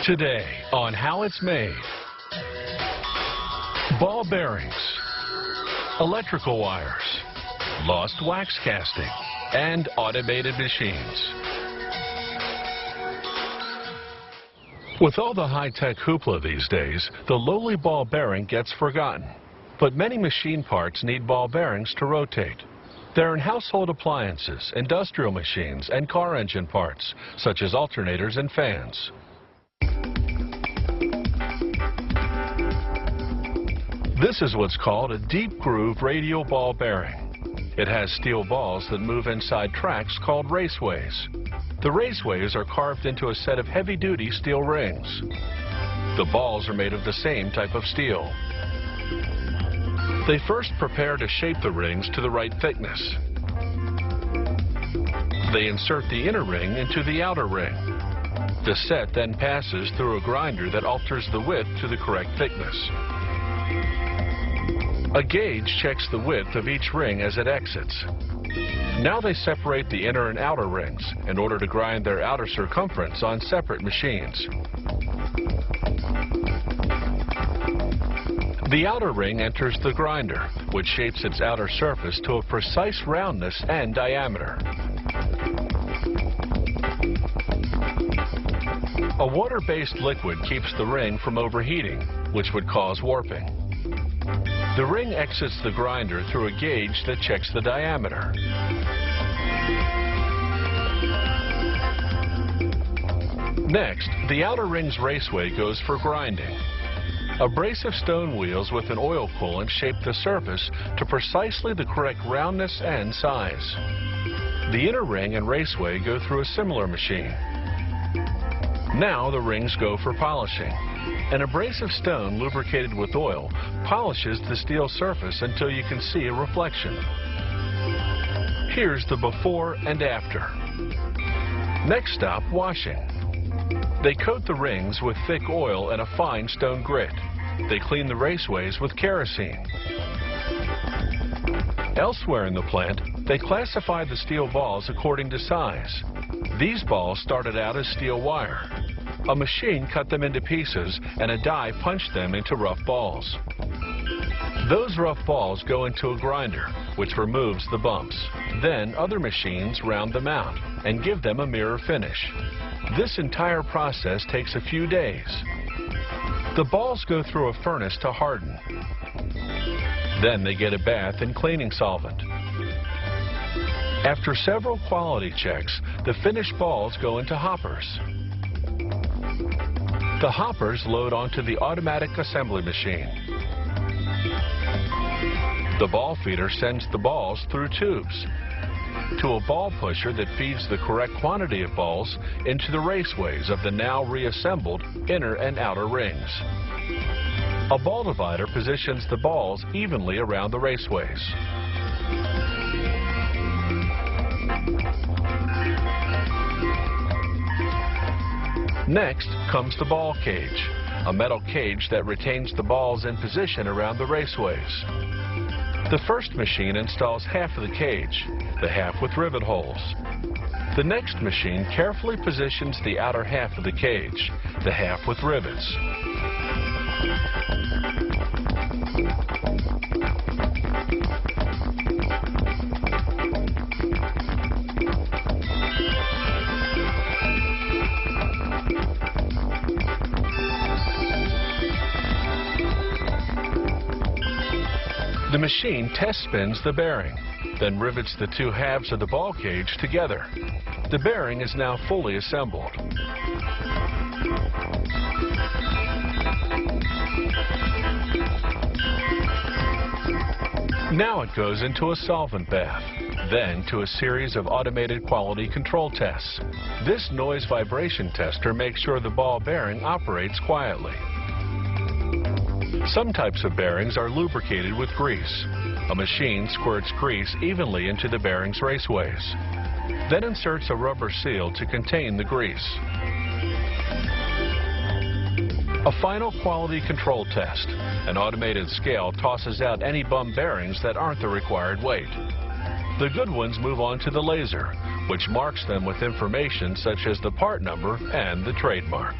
Today on How It's Made. Ball bearings, electrical wires, lost wax casting, and automated machines. With all the high-tech hoopla these days, the lowly ball bearing gets forgotten. But many machine parts need ball bearings to rotate. They're in household appliances, industrial machines, and car engine parts, such as alternators and fans. This is what's called a deep groove radial ball bearing. It has steel balls that move inside tracks called raceways. The raceways are carved into a set of heavy-duty steel rings. The balls are made of the same type of steel. They first prepare to shape the rings to the right thickness. They insert the inner ring into the outer ring. The set then passes through a grinder that alters the width to the correct thickness. A gauge checks the width of each ring as it exits. Now they separate the inner and outer rings in order to grind their outer circumference on separate machines. The outer ring enters the grinder, which shapes its outer surface to a precise roundness and diameter. A water-based liquid keeps the ring from overheating, which would cause warping. The ring exits the grinder through a gauge that checks the diameter. Next, the outer ring's raceway goes for grinding. Abrasive stone wheels with an oil coolant shape the surface to precisely the correct roundness and size. The inner ring and raceway go through a similar machine. Now the rings go for polishing. An abrasive stone lubricated with oil polishes the steel surface until you can see a reflection. Here's the before and after. Next stop, washing. They coat the rings with thick oil and a fine stone grit. They clean the raceways with kerosene. Elsewhere in the plant, they classify the steel balls according to size. These balls started out as steel wire. A machine cut them into pieces and a die punched them into rough balls. Those rough balls go into a grinder, which removes the bumps. Then other machines round them out and give them a mirror finish. This entire process takes a few days. The balls go through a furnace to harden. Then they get a bath in cleaning solvent. After several quality checks, the finished balls go into hoppers. The hoppers load onto the automatic assembly machine. The ball feeder sends the balls through tubes to a ball pusher that feeds the correct quantity of balls into the raceways of the now reassembled inner and outer rings. A ball divider positions the balls evenly around the raceways. Next comes the ball cage, a metal cage that retains the balls in position around the raceways. The first machine installs half of the cage, the half with rivet holes. The next machine carefully positions the outer half of the cage, the half with rivets. The machine test spins the bearing, then rivets the two halves of the ball cage together. The bearing is now fully assembled. Now it goes into a solvent bath, then to a series of automated quality control tests. This noise vibration tester makes sure the ball bearing operates quietly. Some types of bearings are lubricated with grease. A machine squirts grease evenly into the bearing's raceways, then inserts a rubber seal to contain the grease. A final quality control test. An automated scale tosses out any bum bearings that aren't the required weight. The good ones move on to the laser, which marks them with information such as the part number and the trademark.